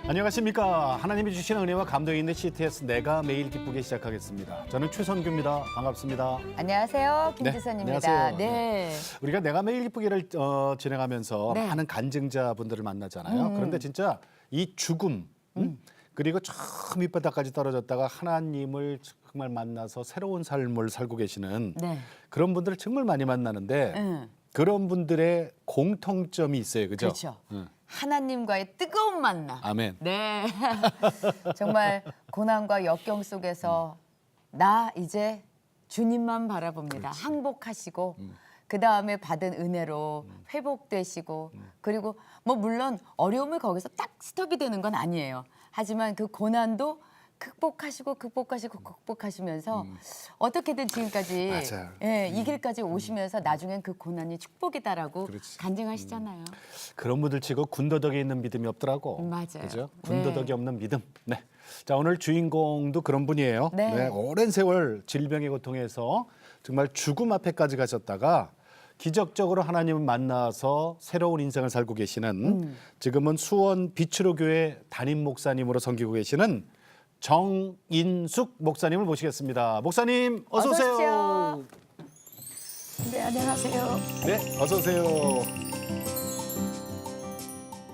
안녕하십니까. 하나님이 주신 은혜와 감동이 있는 CTS 내가 매일 기쁘게 시작하겠습니다. 저는 최선규입니다. 반갑습니다. 안녕하세요. 네, 김지선입니다. 안녕하세요. 네. 우리가 내가 매일 기쁘게를 진행하면서 네. 많은 간증자분들을 만나잖아요. 그런데 진짜 이 죽음 그리고 저 밑바닥까지 떨어졌다가 하나님을 정말 만나서 새로운 삶을 살고 계시는 네. 그런 분들을 정말 많이 만나는데 응. 그런 분들의 공통점이 있어요. 그죠? 그렇죠. 응. 하나님과의 뜨거운 만남. 아멘. 네. 정말 고난과 역경 속에서 나 이제 주님만 바라봅니다. 항복하시고 그 다음에 받은 은혜로 회복되시고 그리고 뭐 물론 어려움을 거기서 딱 스톱이 되는 건 아니에요. 하지만 그 고난도 극복하시면서 어떻게든 지금까지 맞아요. 예, 이 길까지 오시면서 나중엔 그 고난이 축복이다라고 그렇지. 간증하시잖아요. 그런 분들 치고 군더더기 있는 믿음이 없더라고. 맞아요. 그죠? 네. 군더더기 없는 믿음. 네. 자, 오늘 주인공도 그런 분이에요. 네. 오랜 세월 질병의 고통에서 정말 죽음 앞에까지 가셨다가 기적적으로 하나님을 만나서 새로운 인생을 살고 계시는 지금은 수원 비추로 교회 담임 목사님으로 섬기고 계시는 정인숙 목사님을 모시겠습니다. 목사님 어서 어서 오세요. 오십시오. 네, 안녕하세요. 네, 어서 오세요.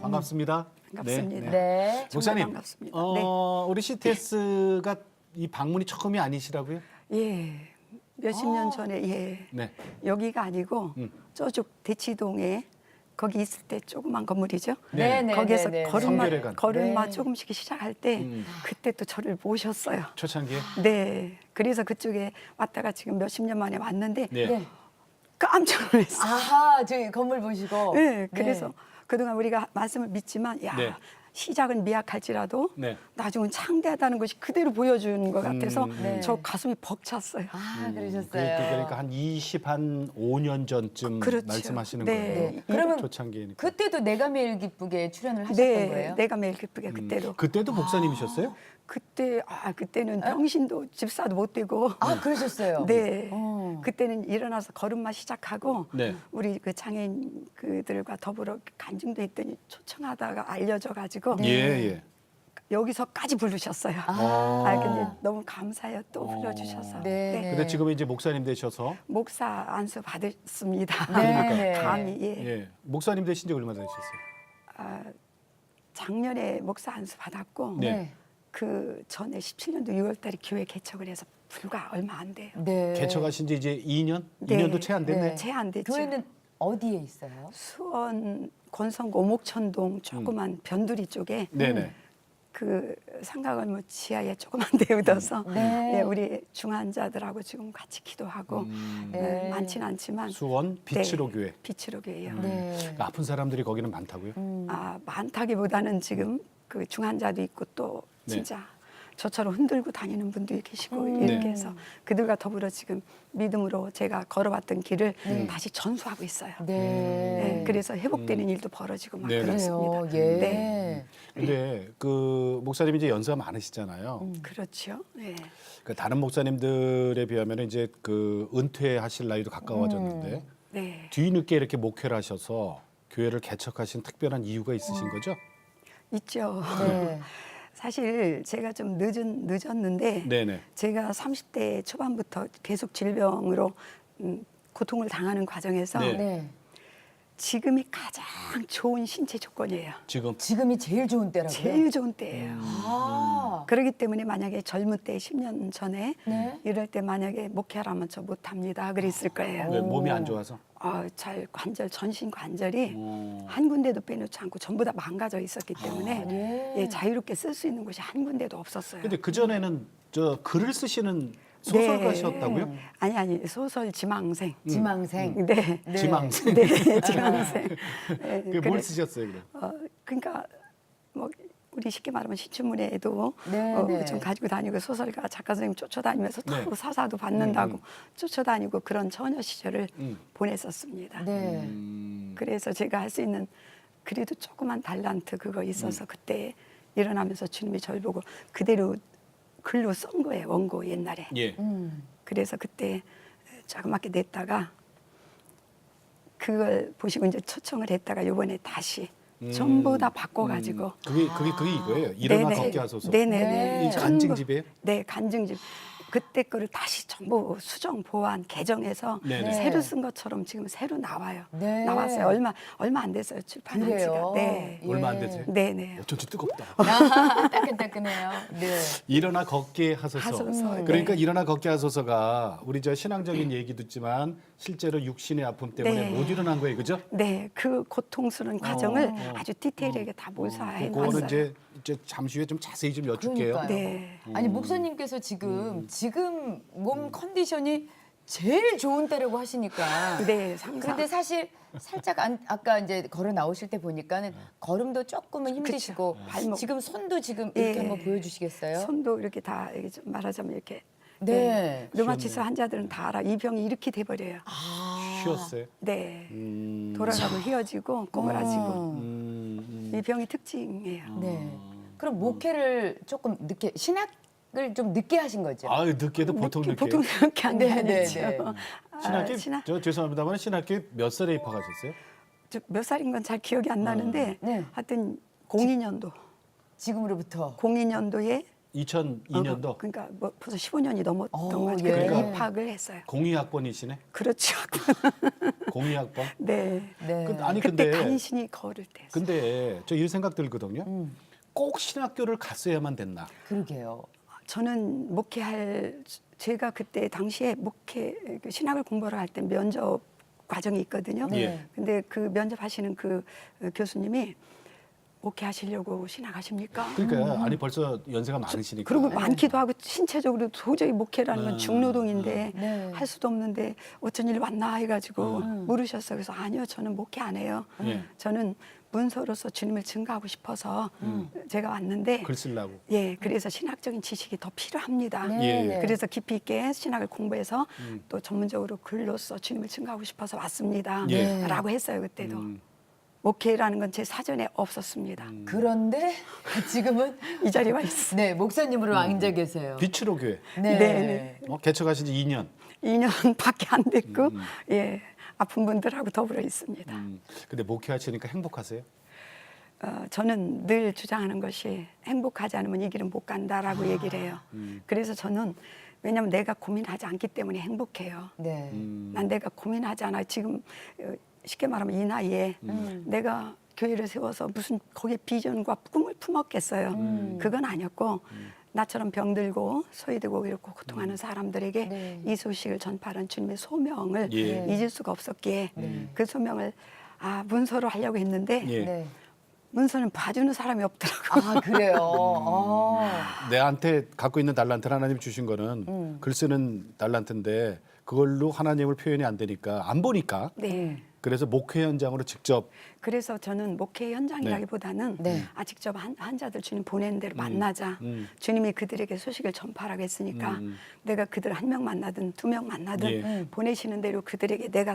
반갑습니다. 반갑습니다. 네. 정말 목사님, 반갑습니다. 우리 CTS가 이 방문이 처음이 아니시라고요? 예, 몇십 년 전에 예, 네. 여기가 아니고 저쪽 대치동에 거기 있을 때 조그만 건물이죠. 네, 네, 거기에서 네, 네. 성결회관. 걸음마 네. 조금씩 시작할 때 그때 또 저를 모셨어요. 초창기에? 네, 그래서 그쪽에 왔다가 지금 몇십 년 만에 왔는데 네. 네. 깜짝 놀랐어요. 아하, 저희 건물 보시고. 네, 그래서 그동안 우리가 말씀을 믿지만 야 네. 시작은 미약할지라도 네. 나중은 창대하다는 것이 그대로 보여주는 것 같아서 네. 저 가슴이 벅찼어요. 아, 그러셨어요. 그러니까 한 5년 전쯤 그렇죠. 말씀하시는 네. 거예요. 네. 그러면 초창기니까. 그때도 내가 매일 기쁘게 출연을 하셨던 네, 거예요? 내가 매일 기쁘게 그때도. 그때도 목사님이셨어요? 그때는 병신도 집사도 못 되고. 아, 그러셨어요? 네. 어. 그때는 일어나서 걸음마 시작하고 네. 우리 그 장애인 그들과 더불어 간증도 했더니 초청하다가 알려져 가지고 예, 예. 여기서까지 부르셨어요. 근데 너무 감사해요. 또 불러주셔서. 네. 근데 지금 이제 목사님 되셔서 목사 안수 받았습니다. 네. 감히 예. 예. 목사님 되신 지 얼마나 되셨어요? 작년에 목사 안수 받았고 네. 네. 그 전에 17년도 6월달에 교회 개척을 해서 불과 얼마 안 돼요. 네. 개척하신 지 이제 2년? 네. 2년도 채 안 됐네. 네. 채 안 됐죠. 교회는 어디에 있어요? 수원 권성 오목천동 조그만 변두리 쪽에 네네. 그 상가건물 지하에 조그만 데 얻어서 네. 예, 우리 중환자들하고 지금 같이 기도하고 네. 많지는 않지만 수원 비치로 네, 교회. 비치로 교회요. 네. 그러니까 아픈 사람들이 거기는 많다고요? 많다기보다는 지금 그 중환자도 있고 또 네. 진짜 저처럼 흔들고 다니는 분도 계시고 네. 이렇게 해서 그들과 더불어 지금 믿음으로 제가 걸어왔던 길을 다시 전수하고 있어요. 네. 네, 그래서 회복되는 일도 벌어지고 막 네. 그렇습니다. 그래요. 예. 네, 근데 그 목사님이 이제 연세가 많으시잖아요. 그렇죠. 네. 그 다른 목사님들에 비하면 이제 그 은퇴하실 나이도 가까워졌는데 네. 뒤늦게 이렇게 목회를 하셔서 교회를 개척하신 특별한 이유가 있으신 거죠? 있죠. 네. 사실 제가 좀 늦었는데 네네. 제가 30대 초반부터 계속 질병으로 고통을 당하는 과정에서 네. 네. 지금이 가장 좋은 신체 조건이에요. 지금 지금이 제일 좋은 때라고요? 제일 좋은 때예요. 아. 그렇기 때문에 만약에 젊을 때 10년 전에 네. 이럴 때 만약에 목회하라면 저 못합니다. 그랬을 거예요. 왜 몸이 안 좋아서? 잘 관절 전신 관절이 오. 한 군데도 빼놓지 않고 전부 다 망가져 있었기 때문에 네. 예, 자유롭게 쓸 수 있는 곳이 한 군데도 없었어요. 근데 그 전에는 저 글을 쓰시는 소설가셨다고요? 아니 소설 지망생. 지망생. 네. 네. 지망생. 네, 지망생. 네, 그게 뭘 쓰셨어요, 그럼? 그러니까 뭐 우리 쉽게 말하면 시춘문예에도 네, 네. 좀 가지고 다니고 소설가 작가 선생님 쫓아다니면서 네. 또 사사도 받는다고 쫓아다니고 그런 처녀 시절을 음. 보냈었습니다. 네. 그래서 제가 할 수 있는 그래도 조그만 달란트 그거 있어서 그때 일어나면서 주님이 저를 보고 그대로 글로 쓴 거예요. 원고 옛날에. 예. 그래서 그때 자그맣게 냈다가 그걸 보시고 이제 초청을 했다가 요번에 다시 전부 다 바꿔가지고. 그게 이거예요. 일어나 네네. 걷게 하소서. 네네네. 이 간증집이에요? 네, 간증집. 그때 거를 다시 전부 수정 보완 개정해서 네네. 새로 쓴 것처럼 지금 새로 나와요. 네. 나왔어요. 얼마 안 됐어요. 출판한 지가. 그래요. 네. 얼마 안 됐어요? 네네. 어쩐지 뜨겁다. 아, 따끈따끈해요. 네. 일어나 걷게 하소서. 하소서. 그러니까 네. 일어나 걷게 하소서가 우리 저 신앙적인 얘기도 있지만 실제로 육신의 아픔 때문에 네. 못 일어난 거예요, 그죠? 네, 그 고통스러운 과정을 아주 디테일하게 다 묘사해 그거는 놨어요. 이제 잠시 후에 좀 자세히 좀 여쭐게요. 그러니까요. 네. 아니 목사님께서 지금 몸 컨디션이 제일 좋은 때라고 하시니까. 네, 항상. 그런데 사실 살짝 아까 이제 걸어 나오실 때 보니까는 걸음도 조금은 힘드시고 그쵸. 발목. 지금 손도 지금 이렇게 예. 한번 보여주시겠어요? 손도 이렇게 다 이렇게 좀 말하자면 이렇게. 네. 류마티스 환자들은 다 알아. 이 병이 이렇게 돼버려요. 쉬었어요. 네. 음. 돌아가고 휘어지고 꼬부라지고 음. 이 병이 특징이에요. 네. 그럼 목회를 조금 늦게 신학을 좀 늦게 하신 거죠? 아, 늦게도 보통 늦게. 보통 그렇게 안 네, 네, 되죠. 네. 신학교 신학 저 죄송합니다만 신학교 몇 살에 입학하셨어요? 몇 살인 건 잘 기억이 안 나는데 네. 하여튼 02년도 지금으로부터 02년도에 2002년도 그러니까 뭐 벌써 15년이 넘었던 거죠. 예. 그때 입학을 했어요. 02학번이시네. 그렇죠. 02학번. 네. 네. 아니 그때 근데 간신히 걸을 때. 근데 저 이 생각 들거든요. 꼭 신학교를 갔어야만 됐나? 그러게요. 저는 제가 그때 당시에 신학을 공부를 할 때 면접 과정이 있거든요. 네. 근데 그 면접하시는 그 교수님이 목회하시려고 신학하십니까? 그러니까 아니 벌써 연세가 많으시니까. 그리고 많기도 하고 신체적으로 도저히 목회라는 건 중노동인데 네. 할 수도 없는데 어쩐 일 왔나 해가지고 물으셨어요. 그래서 아니요, 저는 목회 안 해요. 예. 저는 문서로서 주님을 증거하고 싶어서 제가 왔는데 글 쓰려고. 예, 그래서 신학적인 지식이 더 필요합니다. 네, 예. 네. 그래서 깊이 있게 신학을 공부해서 또 전문적으로 글로써 주님을 증거하고 싶어서 왔습니다. 예. 라고 했어요, 그때도. 목회라는 건 제 사전에 없었습니다. 그런데 지금은 이 자리에 와 있어요. 네 목사님으로 앉아 계세요. 빛으로 교회. 네. 네. 개척하신 지 2년. 2년밖에 안 됐고 예, 아픈 분들하고 더불어 있습니다. 근데 목회하시니까 행복하세요? 저는 늘 주장하는 것이 행복하지 않으면 이 길은 못 간다라고 얘기를 해요. 그래서 저는 왜냐하면 내가 고민하지 않기 때문에 행복해요. 네. 난 내가 고민하지 않아. 지금 쉽게 말하면 이 나이에 내가 교회를 세워서 무슨 거기에 비전과 꿈을 품었겠어요. 그건 아니었고 나처럼 병들고 소외되고 이렇게 고통하는 사람들에게 네. 이 소식을 전파하는 주님의 소명을 예. 잊을 수가 없었기에 그 소명을 문서로 하려고 했는데 예. 네. 문서는 봐주는 사람이 없더라고요. 아 그래요. 내한테 갖고 있는 달란트를 하나님 주신 거는 글 쓰는 달란트인데 그걸로 하나님을 표현이 안 되니까 안 보니까 네. 그래서 목회 현장으로 직접 그래서 저는 목회 현장이라기보다는 네. 직접 환자들 주님 보낸 대로 만나자. 주님이 그들에게 소식을 전파하라고 했으니까 내가 그들 한 명 만나든 2명 만나든 예. 보내시는 대로 그들에게 내가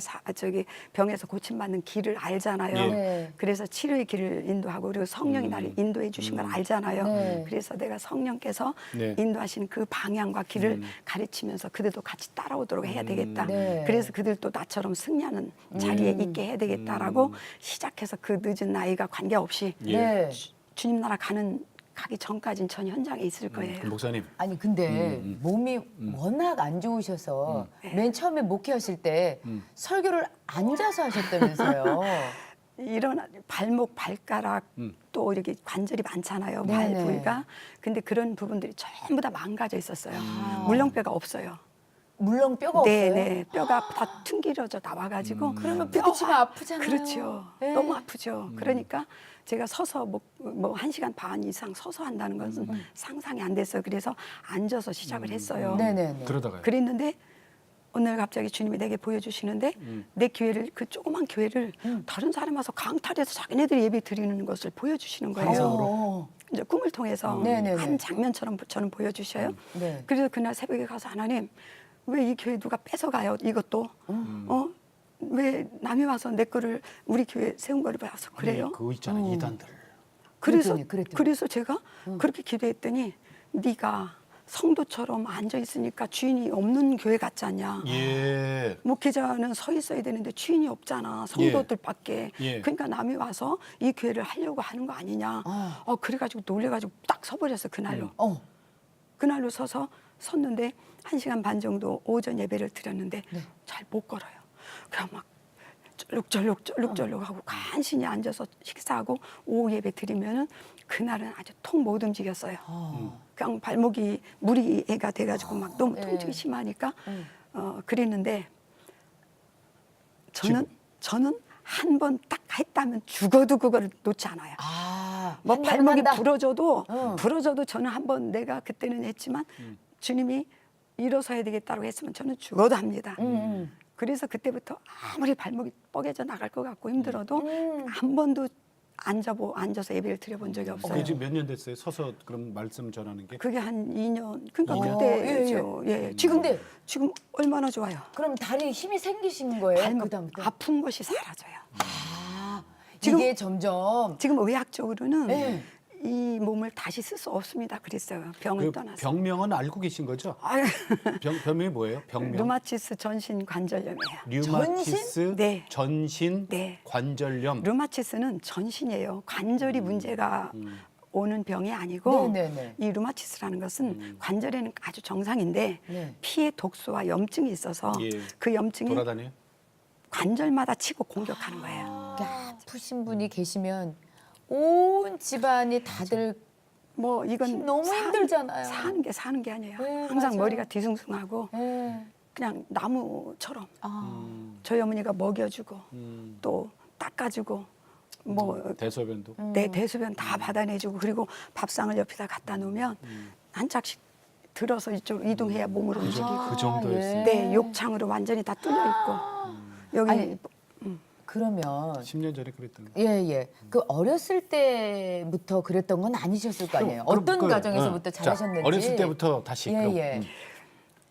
병에서 고침받는 길을 알잖아요. 예. 네. 그래서 치료의 길을 인도하고 그리고 성령이 나를 인도해 주신 걸 알잖아요. 네. 그래서 내가 성령께서 네. 인도하시는 그 방향과 길을 가르치면서 그들도 같이 따라오도록 해야 되겠다. 네. 그래서 그들도 나처럼 승리하는 자리에 있게 해야 되겠다라고 시작해서 그 늦은 나이가 관계없이 예. 네. 주님 나라 가기 전까지는 전 현장에 있을 거예요. 목사님 아니 근데 몸이 워낙 안 좋으셔서 맨 처음에 목회하실 때 설교를 앉아서 하셨다면서요. 이런 발목, 발가락 또 이렇게 관절이 많잖아요. 발 네네. 부위가. 근데 그런 부분들이 전부 다 망가져 있었어요. 물렁뼈가 없어요. 물론 뼈가 네, 없어요. 네. 뼈가 다 튕겨져 나와가지고 그러면 부딪히면 아프잖아요. 그렇죠. 네. 너무 아프죠. 그러니까 제가 서서 뭐 1시간 반 이상 서서 한다는 것은 상상이 안 됐어요. 그래서 앉아서 시작을 했어요. 네네네. 그러다가요. 그랬는데 오늘 갑자기 주님이 내게 보여주시는데 내 교회를 그 조그만 교회를 다른 사람 와서 강탈해서 자기네들이 예배 드리는 것을 보여주시는 거예요. 어. 이제 꿈을 통해서 네네네. 한 장면처럼 저는 보여주셔요. 네. 그래서 그날 새벽에 가서 하나님 왜 이 교회 누가 뺏어가요? 이것도 왜 남이 와서 내 거를 우리 교회 세운 거를 봐서 그래요? 아니, 그거 있잖아요. 이단들. 그래서 그랬더니. 그래서 제가 그렇게 기도했더니 네가 성도처럼 앉아 있으니까 주인이 없는 교회 같지 않냐. 예. 목회자는 서 있어야 되는데 주인이 없잖아. 성도들밖에. 예. 그러니까 남이 와서 이 교회를 하려고 하는 거 아니냐. 그래가지고 놀래가지고 딱 서버렸어 그날로. 그날로 서서 섰는데 1시간 반 정도 오전 예배를 드렸는데 잘 못 걸어요. 그냥 막 쩔룩쩔룩 하고 간신히 앉아서 식사하고 오후 예배 드리면은 그날은 아주 통 못 움직였어요. 그냥 발목이 무리가 돼가지고 막 너무 통증이 심하니까 그랬는데 저는 한 번 딱 했다면 죽어도 그거를 놓지 않아요. 뭐 한다면 발목이 한다. 부러져도 저는 한 번 내가 그때는 했지만 주님이 일어서야 되겠다고 했으면 저는 죽어도 합니다. 그래서 그때부터 아무리 발목이 뻐개져 나갈 것 같고 힘들어도 한 번도 앉아서 예배를 드려본 적이 없어요. 그게 지금 몇 년 됐어요? 서서 그럼 말씀 전하는 게? 그게 한 2년. 그러니까 2년? 그때죠. 예. 지금 얼마나 좋아요. 그럼 다리에 힘이 생기신 거예요? 발목 그다음부터? 아픈 것이 사라져요. 지금 이게 점점 지금 의학적으로는 네. 이 몸을 다시 쓸 수 없습니다. 그랬어요. 병을 그 떠나서. 병명은 알고 계신 거죠? 아유, 병명이 뭐예요? 병명? 루마티스 전신 관절염이에요. 류마티스 네. 전신 네. 관절염. 루마티스는 전신이에요. 관절이 문제가 오는 병이 아니고 네네네. 이 루마티스라는 것은 관절에는 아주 정상인데 네. 피의 독소와 염증이 있어서 예. 그 염증이 돌아다녀요? 관절마다 치고 공격하는 거예요. 이렇게 아프신 분이 계시면 온 집안이 다들 뭐 이건 너무 힘들잖아요. 사는 게 아니에요. 네, 항상 맞아요. 머리가 뒤숭숭하고 예. 그냥 나무처럼 아, 저희 어머니가 먹여주고 또 닦아주고 뭐 대소변도. 내 대소변 다 받아내주고 그리고 밥상을 옆에다 갖다 놓으면 한 짝씩 들어서 이쪽으로 이동해야 몸으로 움직이고 그 정도였어요. 네 욕창으로 완전히 다 뚫려 있고 여기 아니, 그러면 10년 전에 그랬던 거. 예. 그 어렸을 때부터 그랬던 건 아니셨을 거 아니에요. 어떤 가정에서부터 자, 잘하셨는지. 어렸을 때부터 다시 그럼. 예.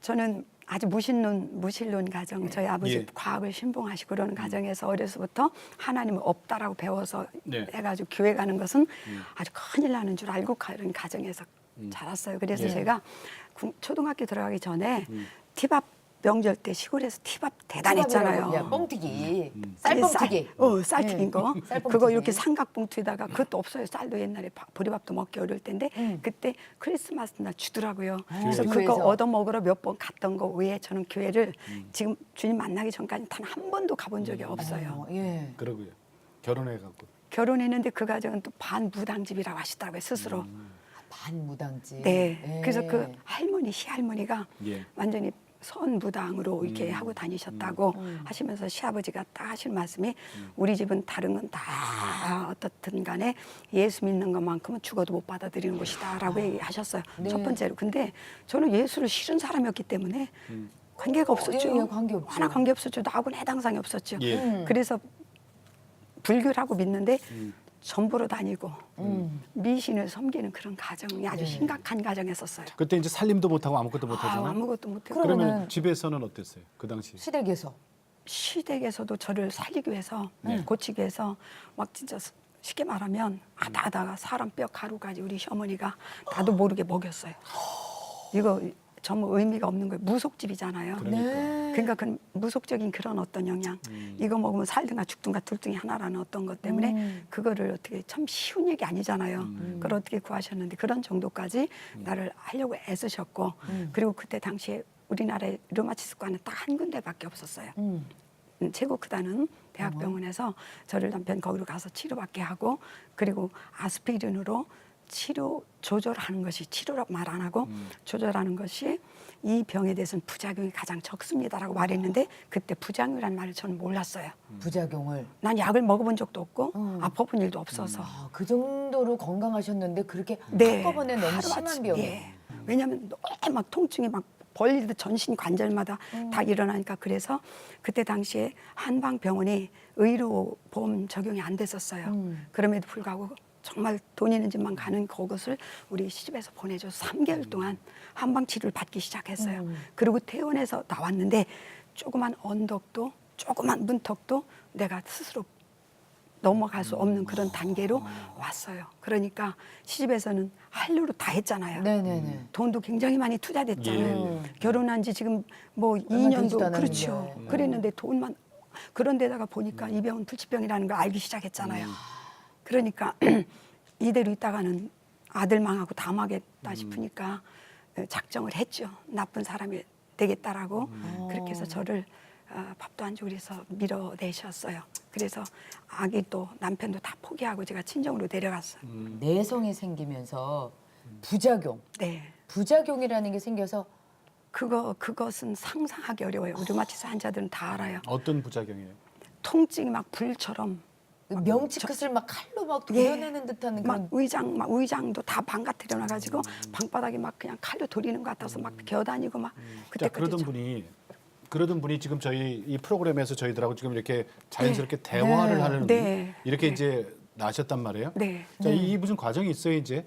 저는 아주 무신론 가정 저희 아버지 예. 과학을 신봉하시고 그러는 가정에서 어려서부터 하나님은 없다라고 배워서 네. 해가지고 교회 가는 것은 아주 큰일 나는 줄 알고 그런 가정에서 자랐어요. 그래서 예. 제가 초등학교 들어가기 전에 티밥 명절 때 시골에서 티밥 대단했잖아요. 야, 뻥튀기, 아니, 쌀뻥튀기. 쌀 튀긴 거. 쌀뻥튀기. 그거 이렇게 삼각봉투에다가 그것도 없어요. 쌀도 옛날에 보리밥도 먹기 어려울 때인데 그때 크리스마스 날 주더라고요. 그래서 그거 교회에서. 얻어 먹으러 몇 번 갔던 거 외에 저는 교회를 지금 주님 만나기 전까지 단 한 번도 가본 적이 없어요. 예. 그러고요. 결혼해갖고. 결혼했는데 그 가정은 또 반무당집이라고 하시더라고요 스스로. 반무당집. 네. 예. 그래서 그 할머니 시할머니가 예. 완전히 선무당으로 이렇게 하고 다니셨다고 하시면서 시아버지가 딱 하실 말씀이 우리 집은 다른 건 다 어떻든 간에 예수 믿는 것만큼은 죽어도 못 받아들이는 곳이다라고 얘기하셨어요. 네. 첫 번째로. 근데 저는 예수를 싫은 사람이었기 때문에 관계가 없었죠. 예, 관계없죠. 하나 관계없었죠. 나하고는 해당상이 없었죠. 예. 그래서 불교라고 믿는데 전보로 다니고 미신을 섬기는 그런 가정이 아주 심각한 가정이었어요. 그때 이제 살림도 못하고 아무것도 못하잖아요. 아무것도 못해요. 그러면 집에서는 어땠어요? 그 당시. 시댁에서. 시댁에서도 저를 살리기 위해서 고치기 위해서 막 진짜 쉽게 말하면 하다가 사람 뼈 가루까지 우리 시어머니가 나도 모르게 먹였어요. 이거 전부 의미가 없는 거예요. 무속집이잖아요. 그러니까 그 무속적인 그런 어떤 영향 이거 먹으면 살든가 죽든가 둘 중에 하나라는 어떤 것 때문에 그거를 어떻게 참 쉬운 얘기 아니잖아요. 그걸 어떻게 구하셨는데 그런 정도까지 나를 하려고 애쓰셨고 그리고 그때 당시에 우리나라에 류마티스과는 딱 한 군데밖에 없었어요. 최고 크다는 대학병원에서 저를 남편 거기로 가서 치료받게 하고 그리고 아스피린으로 치료 조절하는 것이 치료라고 말 안 하고 조절하는 것이 이 병에 대해서는 부작용이 가장 적습니다라고 말했는데 그때 부작용이라는 말을 저는 몰랐어요. 부작용을. 난 약을 먹어본 적도 없고 아파본 일도 없어서. 아, 그 정도로 건강하셨는데 그렇게 네. 한꺼번에 너무 하루아침에. 심한 병이. 예. 왜냐하면 너무 막 통증이 막 벌리듯 전신 관절마다 다 일어나니까 그래서 그때 당시에 한방병원이 의료보험 적용이 안 됐었어요. 그럼에도 불구하고 정말 돈 있는 집만 가는 그것을 우리 시집에서 보내줘서 3개월 동안 한방치료를 받기 시작했어요. 그리고 퇴원해서 나왔는데 조그만 언덕도 조그만 문턱도 내가 스스로 넘어갈 수 없는 그런 단계로 왔어요. 그러니까 시집에서는 한류로 다 했잖아요. 네네네. 돈도 굉장히 많이 투자됐잖아요. 예, 결혼한 지 지금 뭐 얼마 되지도 2년도 않았는데. 그렇죠. 그랬는데 돈만 그런 데다가 보니까 이 병은 불치병이라는 걸 알기 시작했잖아요. 그러니까 이대로 있다가는 아들 망하고 다 망하겠다 싶으니까 작정을 했죠. 나쁜 사람이 되겠다라고. 그렇게 해서 저를 밥도 안 주고 그래서 밀어내셨어요. 그래서 아기도 남편도 다 포기하고 제가 친정으로 내려갔어요. 내성이 생기면서 부작용, 네. 부작용이라는 게 생겨서 그것은 상상하기 어려워요. 류마티스 환자들은 다 알아요. 어떤 부작용이에요? 통증이 막 불처럼 명치 끝을 막 칼로 막 도려내는 듯한 막 그런 의장도 다 망가뜨려 놔가지고 방바닥에 막 그냥 칼로 도리는 것 같아서 막 기어다니고 막 자, 그때까지 그러던 분이 지금 저희 이 프로그램에서 저희들하고 지금 이렇게 자연스럽게 대화를 네. 하는 네. 이렇게 이제 나셨단 말이에요. 네. 자, 이 무슨 과정이 있어요, 이제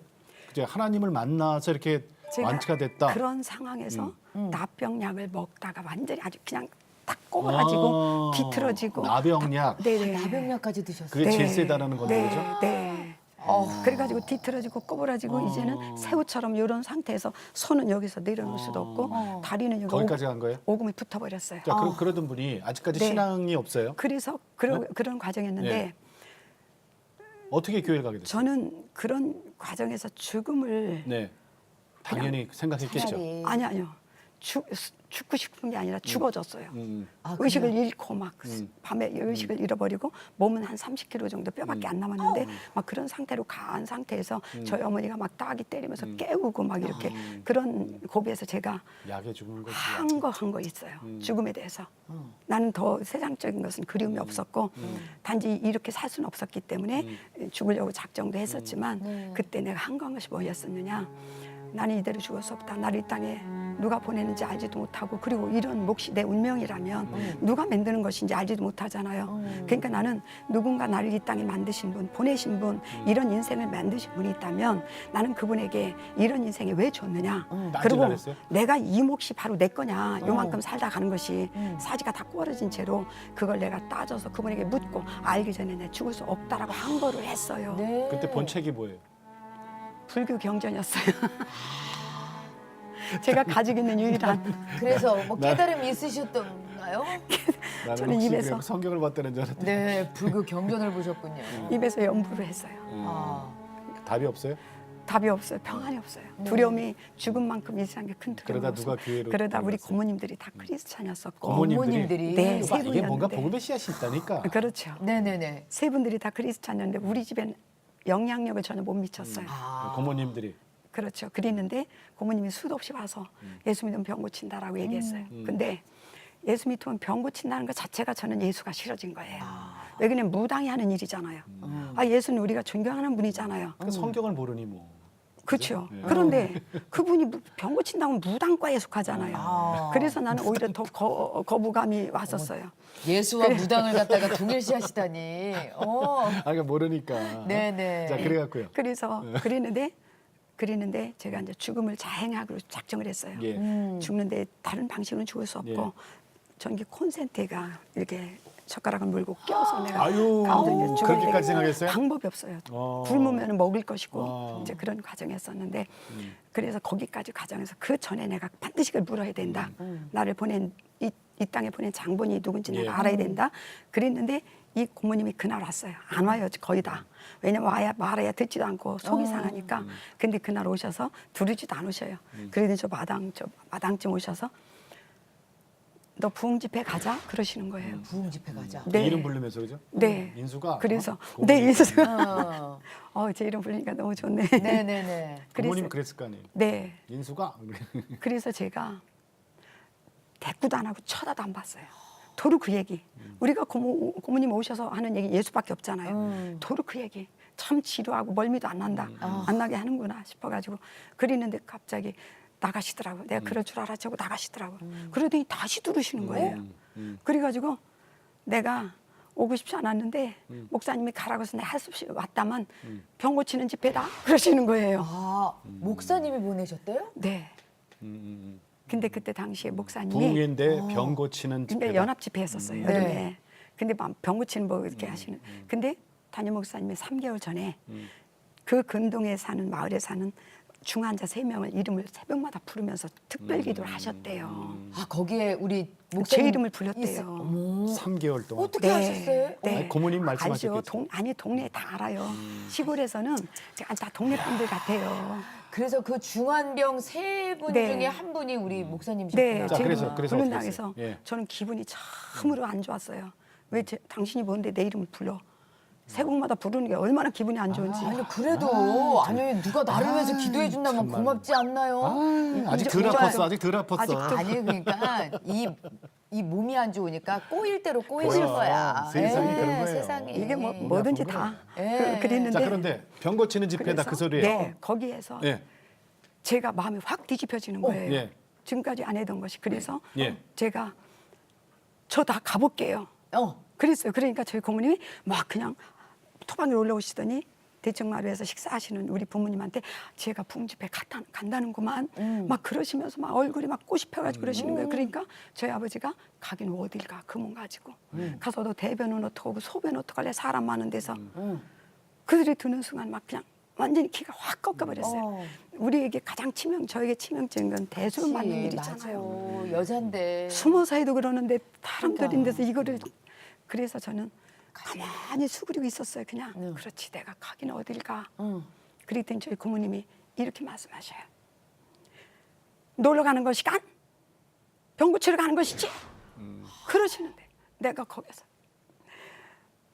하나님을 만나서 이렇게 제가 완치가 됐다. 그런 상황에서 나병약을 먹다가 완전히 아주 그냥 딱 꼬부라지고 뒤틀어지고 나병약. 네네. 나병약까지 드셨어요. 그게 제일 세다라는 건데, 네, 그죠? 네. 그래가지고 뒤틀어지고 꼬부라지고 이제는 새우처럼 이런 상태에서 손은 여기서 내려놓을 수도 없고 다리는 여기 거기까지 간 거예요? 오금이 붙어버렸어요. 자, 그러던 분이 아직까지 네. 신앙이 없어요. 그래서 그런 과정이었는데 네. 어떻게 교회를 가게 됐어요? 저는 그런 과정에서 죽음을 네, 당연히 생각했겠죠. 차라리. 아니요. 죽고 싶은 게 아니라 죽어졌어요. 아, 의식을 잃고 막 밤에 의식을 잃어버리고 몸은 한 30kg 정도 뼈밖에 안 남았는데 막 그런 상태로 가한 상태에서 저희 어머니가 막 따기 때리면서 깨우고 막 이렇게 그런 고비에서 제가 약에 죽는 거지. 한 거 있어요. 죽음에 대해서. 나는 더 세상적인 것은 그리움이 없었고 단지 이렇게 살 수는 없었기 때문에 죽으려고 작정도 했었지만 그때 내가 한 것이 뭐였었느냐. 나는 이대로 죽을 수 없다. 나를 이 땅에 누가 보내는지 알지도 못하고 그리고 이런 몫이 내 운명이라면 누가 만드는 것인지 알지도 못하잖아요. 그러니까 나는 누군가 나를 이 땅에 만드신 분, 보내신 분, 이런 인생을 만드신 분이 있다면 나는 그분에게 이런 인생이 왜 줬느냐. 그리고 따지라 내가 이 몫이 바로 내 거냐. 요만큼 살다 가는 것이 사지가 다 구어진 채로 그걸 내가 따져서 그분에게 묻고 알기 전에 내 죽을 수 없다라고 항거를 했어요. 네. 그때 본책이 뭐예요? 불교 경전이었어요. 제가 가지고 있는 유일한 그래서 뭐 깨달음이 있으셨던가요? 나는 저는 혹시 입에서 그냥 성경을 봤다는 줄 알았더니 네, 불교 경전을 보셨군요. 입에서 연부를 했어요. 아, 답이 없어요? 답이 없어요. 평안이 없어요. 두려움이 죽은 만큼 이 세상에 큰 두려움이 그러다 누가 없어요. 교회로 그러다 우리 들어갔어요? 고모님들이 다 크리스찬이었었고 어머님들이. 네, 세 이게 뭔가 분이었는데. 복음의 씨앗이 있다니까. 그렇죠. 네네네. 세 분들이 다 크리스찬이었는데 우리 집엔 영향력을 전혀 못 미쳤어요. 아, 고모님들이. 그렇죠. 그랬는데 고모님이 수도 없이 와서 예수 믿으면 병 고친다라고 얘기했어요. 근데 예수 믿으면 병 고친다는 것 자체가 저는 예수가 싫어진 거예요. 왜 그냥 무당이 하는 일이잖아요. 아, 예수는 우리가 존경하는 분이잖아요. 그 성경을 모르니 뭐. 그렇죠. 네. 그런데 그분이 병 고친다고 무당과에 속하잖아요. 아. 그래서 나는 오히려 더 거부감이 왔었어요. 예수와 무당을 갖다가 동일시하시다니. 아, 그러니까 모르니까. 네네. 자, 그래갖고요. 그래서 그랬는데 제가 이제 죽음을 자행하기로 작정을 했어요. 예. 죽는데 다른 방식으로는 죽을 수 없고 전기 콘센트가 이렇게 젓가락을 물고 껴서 내가 아유, 가운데 이제 죽을 그렇게까지 때 생각했어요? 방법이 없어요. 어. 굶으면 먹을 것이고 어. 이제 그런 과정이었었는데 그래서 거기까지 과정에서 그 전에 내가 반드시 그걸 물어야 된다. 나를 보낸 이 땅에 보낸 장본이 누군지 예. 내가 알아야 된다. 그랬는데 이 고모님이 그날 왔어요. 안 와요, 거의 다. 왜냐면 와야 말해야 듣지도 않고 속이 상하니까. 근데 그날 오셔서 두르지도 않으셔요. 그래도 저 마당쯤 오셔서 너 부흥 집회 가자 그러시는 거예요. 부흥 집회 가자. 네. 이름 부르면서 그죠? 네. 인수가. 그래서 고모님. 네 인수가 어. 제 이름 부르니까 너무 좋네. 네네네. 고모님 그랬을 거 아니에요. 네. 인수가. 그래서 제가 대꾸도 안 하고 쳐다도 안 봤어요. 도로 그 얘기. 우리가 고모님 오셔서 하는 얘기 예수밖에 없잖아요. 도로 그 얘기. 참 지루하고 멀미도 안 난다. 안 나게 하는구나 싶어가지고 그랬는데 갑자기 나가시더라고요. 내가 그럴 줄 알았지 하고 나가시더라고요. 그러더니 다시 들으시는 거예요. 그래가지고 내가 오고 싶지 않았는데 목사님이 가라고 해서 내가 할 수 없이 왔다만 병 고치는 집회다 그러시는 거예요. 아, 목사님이 보내셨대요? 네. 근데 그때 당시에 목사님이 부흥회인데 병 고치는 근데 집회다. 연합 집회 했었어요. 여름에. 근데 막 병 고치는 뭐 이렇게 하시는. 근데 담임 목사님이 3개월 전에 그 근동에 사는 마을에 사는 중환자 3명을 이름을 새벽마다 부르면서 특별 기도를 하셨대요. 아 거기에 우리 제 목사님 이름을 불렀대요. 있어. 어머. 3개월 동안. 어떻게 하셨어요? 아니, 고모님 말씀하셨겠죠. 알죠. 아니 동네 다 알아요. 시골에서는 그냥 다 동네 분들 같아요. 그래서 그 중환병 3분 네. 중에 한 분이 우리 목사님이셨구나. 네, 자, 제가 그래서 부른다 어떻게 해서 했어요? 예. 저는 기분이 참으로 안 좋았어요. 왜 당신이 뭔데 내 이름을 불러? 세 곡마다 부르는 게 얼마나 기분이 안 좋은지. 아니 그래도 아니 누가 나를 위해서 기도해 준다면 참말로. 고맙지 않나요? 아직 이제 덜 좋아요. 아팠어. 아직 덜 아팠어. 아직도. 아니 그러니까 이 몸이 안 좋으니까 꼬일 대로 꼬이실 그럼, 거야. 세상이 예, 그런 거예요. 세상에. 이게 뭐든지 다 예. 그랬는데. 자, 그런데 병 고치는 집회다 그 소리예요. 네, 거기에서 예. 제가 마음이 확 뒤집혀지는 거예요. 예. 지금까지 안 했던 것이. 그래서 예. 제가 저 다 가볼게요. 그랬어요. 그러니까 저희 고모님이 막 그냥 토방에 올라오시더니 대청마루에서 식사하시는 우리 부모님한테 제가 부흥집회 간다는구만 막 그러시면서 막 얼굴이 막 꽃이 펴가지고 그러시는 거예요. 그러니까 저희 아버지가 가긴 어딜 가 금은 가지고 가서도 대변은 어떡하고 소변은 어떡할래 사람 많은 데서 그 소리 듣는 순간 막 그냥 완전히 기가 확 꺾여버렸어요. 우리에게 가장 저에게 치명적인 건 대수를 맞는 일이잖아요. 맞아. 여잔데. 숨어서해도 그러는데 사람들인데서 이거를 그래서 저는 가만히 수그리고 있었어요. 그냥 그렇지 내가 가긴 어딜 가. 그랬더니 저희 부모님이 이렇게 말씀하셔요. 놀러 가는 것이 간? 병 고치러 가는 것이지? 그러시는데 내가 거기서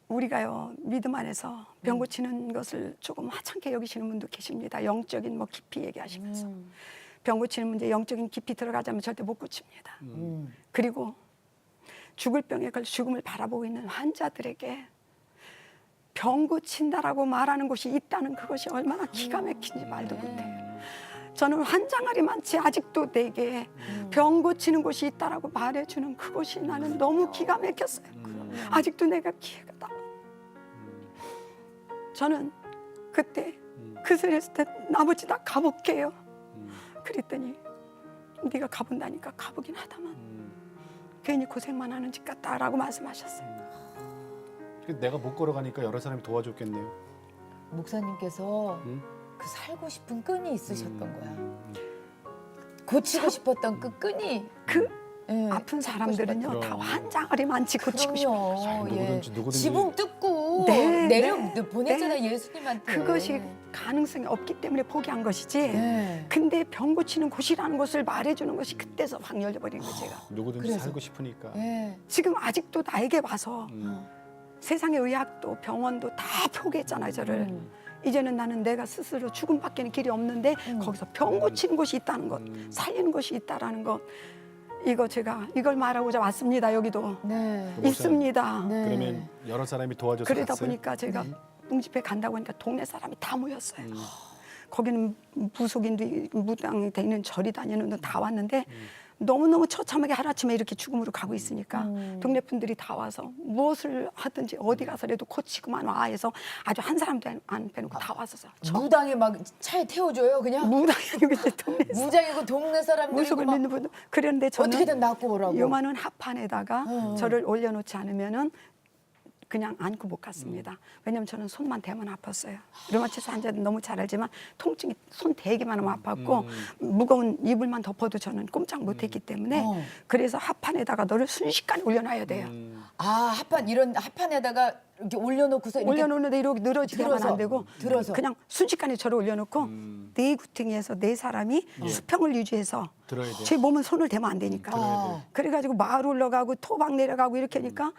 우리가요 믿음 안에서 병 고치는 것을 조금 하찮게 여기시는 분도 계십니다. 영적인 뭐 깊이 얘기하시면서 병 고치는 문제 영적인 깊이 들어가자면 절대 못 고칩니다. 그리고 죽을 병에 걸려 죽음을 바라보고 있는 환자들에게 병 고친다라고 말하는 곳이 있다는 그것이 얼마나 기가 막힌지 말도 못해요. 저는 환장하리 많지 아직도 내게 병 고치는 곳이 있다라고 말해주는 그곳이 나는 너무 기가 막혔어요. 아직도 내가 기회가 나. 저는 그때 그 소리 했을 때 아버지 나 가볼게요. 그랬더니 네가 가본다니까 가보긴 하다만 괜히 고생만 하는 집 같다라고 말씀하셨어요. 내가 못 걸어가니까 여러 사람이 도와줬겠네요. 목사님께서 그 살고 싶은 끈이 있으셨던 거야. 고치고 싶었던 그 끈이. 그 예, 아픈 사람들은요 그럼. 다 환장하리 많지 고치고 싶어요. 그럼요. 누구든지. 지붕 뜯고 네, 내려 네, 보냈잖아요 예수님한테. 그것이 가능성이 없기 때문에 포기한 것이지. 네. 근데 병 고치는 곳이라는 것을 말해주는 것이 그때서 확 열려버린 거예요. 제가. 누구든지 그래서. 살고 싶으니까. 예. 지금 아직도 나에게 와서 세상의 의학도 병원도 다 포기했잖아요. 저를. 이제는 나는 내가 스스로 죽음밖에는 길이 없는데 거기서 병 고치는 곳이 있다는 것, 살리는 곳이 있다라는 것. 이거 제가 이걸 말하고자 왔습니다. 여기도 네. 있습니다. 네. 그러면 여러 사람이 도와줘서 그러다 갔어요? 보니까 제가 뭉집회 간다고 하니까 동네 사람이 다 모였어요. 거기는 무속인도 무당이 돼 있는 절이 다니는 분 다 왔는데 너무너무 처참하게 하루아침에 이렇게 죽음으로 가고 있으니까 동네 분들이 다 와서 무엇을 하든지 어디 가서라도 고치고만 와 해서 아주 한 사람도 안 빼놓고 다 왔어서 무당이 막 차에 태워줘요 그냥. 무당이 여기 동네에서 무장이고 동네 사람들이 무속을 믿는 분들 그런데 저는 어떻게든 낫고 오라고. 요만한 합판에다가 저를 올려놓지 않으면은 그냥 안고 못 갔습니다. 왜냐면 저는 손만 대면 아팠어요. 류마티스 환자는 너무 잘 알지만 통증이 손 대기만 하면 아팠고 무거운 이불만 덮어도 저는 꼼짝 못했기 때문에 그래서 합판에다가 너를 순식간에 올려놔야 돼요. 아 합판 이런 합판에다가 이렇게 올려놓고서 이렇게 올려놓는데 이렇게 늘어지게 하면 들어서, 안 되고 들어서. 그냥 순식간에 저를 올려놓고 네 구퉁이에서 네 사람이 수평을 유지해서 들어야 돼요. 제 몸은 손을 대면 안 되니까 들어야 돼. 그래가지고 마을 올라가고 토박 내려가고 이렇게 하니까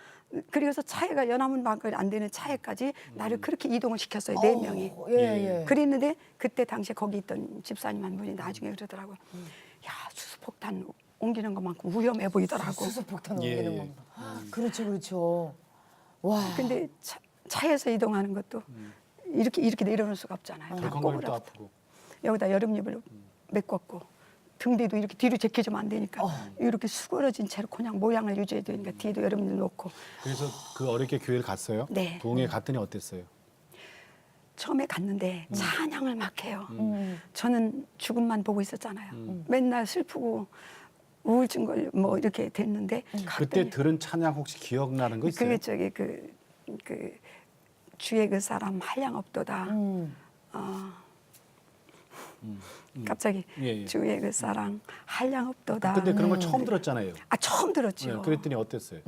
그래서 차에가 연화문 막을 안 되는 차에까지 나를 그렇게 이동을 시켰어요. 네 명이. 예. 그랬는데 그때 당시에 거기 있던 집사님 한 분이 나중에 그러더라고요. 야 수소폭탄 옮기는 것만큼 위험해 보이더라고. 수소폭탄 예, 옮기는 예. 건. 그렇죠 그렇죠. 와. 근데 차에서 이동하는 것도 이렇게 내려놓을 수가 없잖아요. 다 덜컹거리면 또 꼬부라져. 아프고. 여기다 여름입을 메꿨고 등 뒤도 이렇게 뒤로 제껴주면 안 되니까 이렇게 수그러진 채로 그냥 모양을 유지해야 되니까 뒤도 여름입을 놓고 그래서 그 어렵게 교회를 갔어요? 네. 동에 갔더니 어땠어요? 처음에 갔는데 찬양을 막 해요. 저는 죽음만 보고 있었잖아요. 맨날 슬프고 우울증 걸려 뭐 이렇게 됐는데 그때 들은 찬양 혹시 기억나는 거 있어요? 그게 저기 그 주의 그 사람 한량없도다. 갑자기 예, 예. 주의 그 사랑 한량없도다. 근데 그런 걸 처음 들었잖아요. 처음 들었죠. 네, 그랬더니 어땠어요?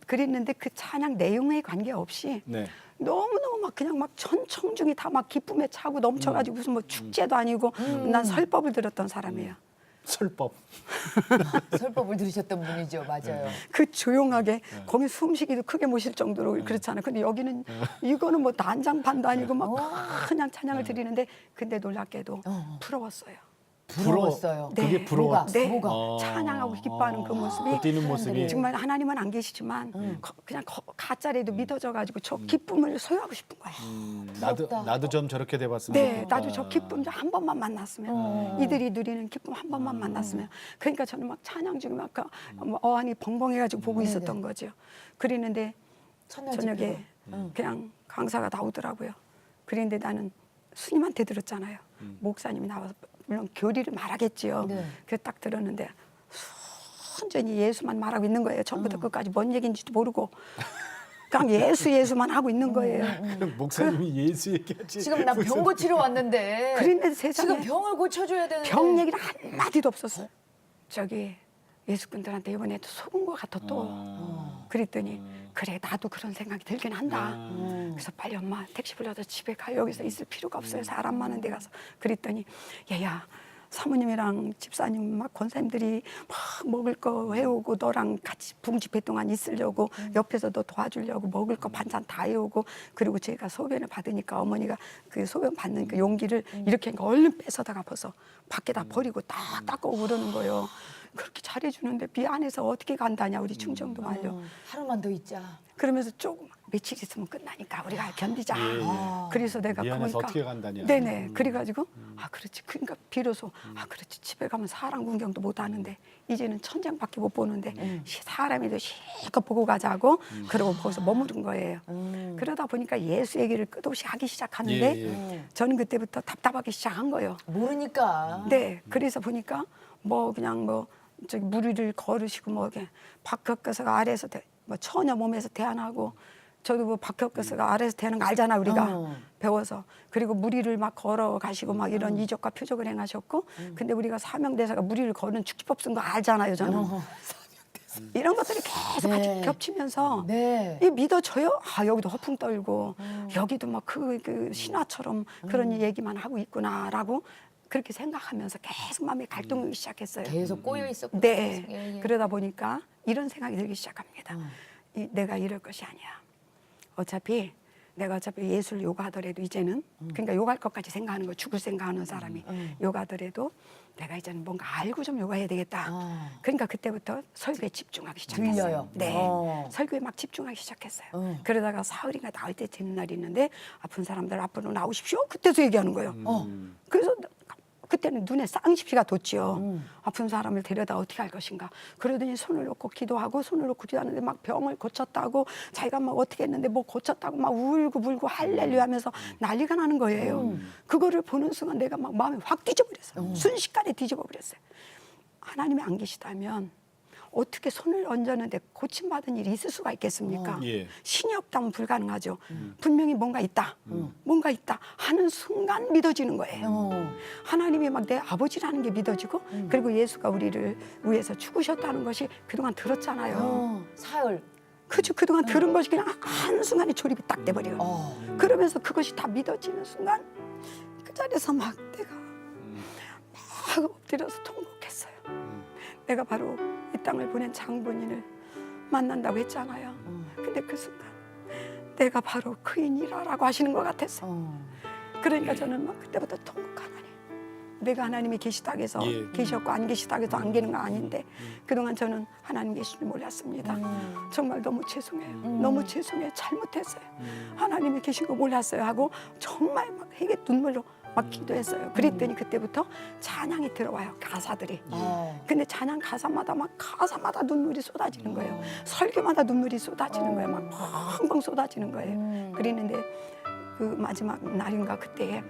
그랬는데 그 찬양 내용에 관계없이 네. 너무너무 막 그냥 막 천청중이 다 막 기쁨에 차고 넘쳐가지고 무슨 뭐 축제도 아니고 난 설법을 들었던 사람이에요. 설법. 설법을 들으셨던 분이죠. 맞아요. 그 조용하게 거기 숨쉬기도 크게 못 쉴 정도로 그렇잖아요. 근데 여기는 이거는 뭐 난장판도 아니고 막 그냥 찬양을 드리는데 근데 놀랍게도 부러웠어요. 부러웠어요. 그게 부러워. 네, 뭐가? 찬양하고 기뻐하는 그 모습이 그 뛰는 모습이. 정말 하나님은 안 계시지만 그냥 가짜라도 믿어져가지고 저 기쁨을 소유하고 싶은 거예요. 나도 좀 저렇게 돼봤으면 네, 좋겠다. 나도 저 기쁨 좀 한 번만 만났으면 이들이 누리는 기쁨 한 번만 만났으면 그러니까 저는 막 찬양 중에 막 어안이 벙벙해가지고 보고 있었던 거죠. 그랬는데 저녁에 그냥 강사가 나오더라고요. 그런데 나는 스님한테 들었잖아요. 목사님이 나와서 물론 교리를 말하겠지요. 네. 그래서 딱 들었는데 순전히 예수만 말하고 있는 거예요. 처음부터 끝까지 뭔 얘기인지도 모르고 그냥 예수만 하고 있는 거예요. 그럼 목사님이 예수 얘기하지. 지금 나 병 고치러 왔는데. 그런데 세상에 지금 병을 고쳐줘야 되는데. 병 얘기는 한마디도 없었어요. 저기 예수꾼들한테 이번에도 속은 것 같아 또. 그랬더니 그래 나도 그런 생각이 들긴 한다. 그래서 빨리 엄마 택시 불러서 집에 가. 여기서 있을 필요가 없어요. 사람 많은 데 가서. 그랬더니 얘야 사모님이랑 집사님 막 권사님들이 막 먹을 거 해오고 너랑 같이 붕집회 동안 있으려고 옆에서 너 도와주려고 먹을 거 반찬 다 해오고 그리고 제가 소변을 받으니까 어머니가 그 소변 받는 그 용기를 이렇게 하니까 얼른 뺏어다가 벗어 밖에다 버리고 딱 닦고 그러는 거예요. 그렇게 잘해주는데 미안해서 어떻게 간다냐 우리 충청도 말로. 하루만 더 있자. 그러면서 조금 며칠 있으면 끝나니까 우리가 견디자. 예, 예. 그래서 내가 미안해서 그러니까 어떻게 간다냐. 네네. 그래가지고 그렇지. 그러니까 비로소 그렇지. 집에 가면 사람 구경도 못 하는데 이제는 천장밖에 못 보는데 사람이도 실컷 보고 가자고 그러고 거기서 머무른 거예요. 그러다 보니까 예수 얘기를 끝없이 하기 시작하는데 예, 저는 그때부터 답답하기 시작한 거예요. 모르니까. 네, 그래서 보니까 뭐 그냥 뭐 저기 무리를 걸으시고 뭐 이렇게 박혁교사가 아래에서 뭐 처녀 몸에서 태어나고 저도 뭐 박혁교사가 아래에서 태어난 거 알잖아 우리가 배워서 그리고 무리를 막 걸어 가시고 막 이런 이적과 표적을 행하셨고 근데 우리가 사명대사가 무리를 거는 축지법 쓴 거 알잖아요 저는 이런 것들이 계속 같이 겹치면서 네. 이 믿어져요? 여기도 허풍 떨고 여기도 막 그 신화처럼 그런 얘기만 하고 있구나라고 그렇게 생각하면서 계속 마음에 갈등이 시작했어요. 계속 꼬여 있었고. 네. 예, 예. 그러다 보니까 이런 생각이 들기 시작합니다. 내가 이럴 것이 아니야. 내가 어차피 예술 요구하더라도 이제는 그러니까 요구할 것까지 생각하는 거 죽을 생각하는 사람이 요구하더라도 내가 이제는 뭔가 알고 좀 요구해야 되겠다. 그러니까 그때부터 설교에 집중하기 시작했어요. 들려요. 네, 설교에 막 집중하기 시작했어요. 그러다가 사흘인가 나올 때 되는 날이 있는데 아픈 사람들 앞으로 나오십시오. 그때서 얘기하는 거예요. 그래서 그때는 눈에 쌍시피가 돋지요. 아픈 사람을 데려다 어떻게 할 것인가. 그러더니 손을 놓고 기도하고 손을 놓고 기도하는데 막 병을 고쳤다고 자기가 막 어떻게 했는데 뭐 고쳤다고 막 울고 불고 할렐루야 하면서 난리가 나는 거예요. 그거를 보는 순간 내가 막 마음이 확 뒤져버렸어요. 순식간에 뒤집어버렸어요. 하나님이 안 계시다면 어떻게 손을 얹었는데 고침받은 일이 있을 수가 있겠습니까? 예. 신이 없다면 불가능하죠. 분명히 뭔가 있다. 뭔가 있다 하는 순간 믿어지는 거예요. 하나님이 막 내 아버지라는 게 믿어지고 그리고 예수가 우리를 위해서 죽으셨다는 것이 그동안 들었잖아요. 사흘. 그죠? 그동안 들은 것이 그냥 한순간에 조립이 딱 돼버려요. 그러면서 그것이 다 믿어지는 순간 그 자리에서 막 내가 막 엎드려서 통곡했어요. 내가 바로 이 땅을 보낸 장본인을 만난다고 했잖아요. 근데 그 순간 내가 바로 그인이라고 하시는 것 같았어. 그러니까 저는 막 그때부터 통곡하나니 내가 하나님이 계시다고 해서 예. 계셨고 안 계시다고 해서 안 계는 거 아닌데 그동안 저는 하나님 계신 줄 몰랐습니다. 정말 너무 죄송해요. 너무 죄송해요. 잘못했어요. 하나님이 계신 거 몰랐어요 하고 정말 막 회개 눈물로 막 기도했어요. 그랬더니 그때부터 찬양이 들어와요. 가사들이. 근데 찬양 가사마다 눈물이 쏟아지는 거예요. 설교마다 눈물이 쏟아지는 거예요. 막 펑펑 쏟아지는 거예요. 그랬는데 그 마지막 날인가 그때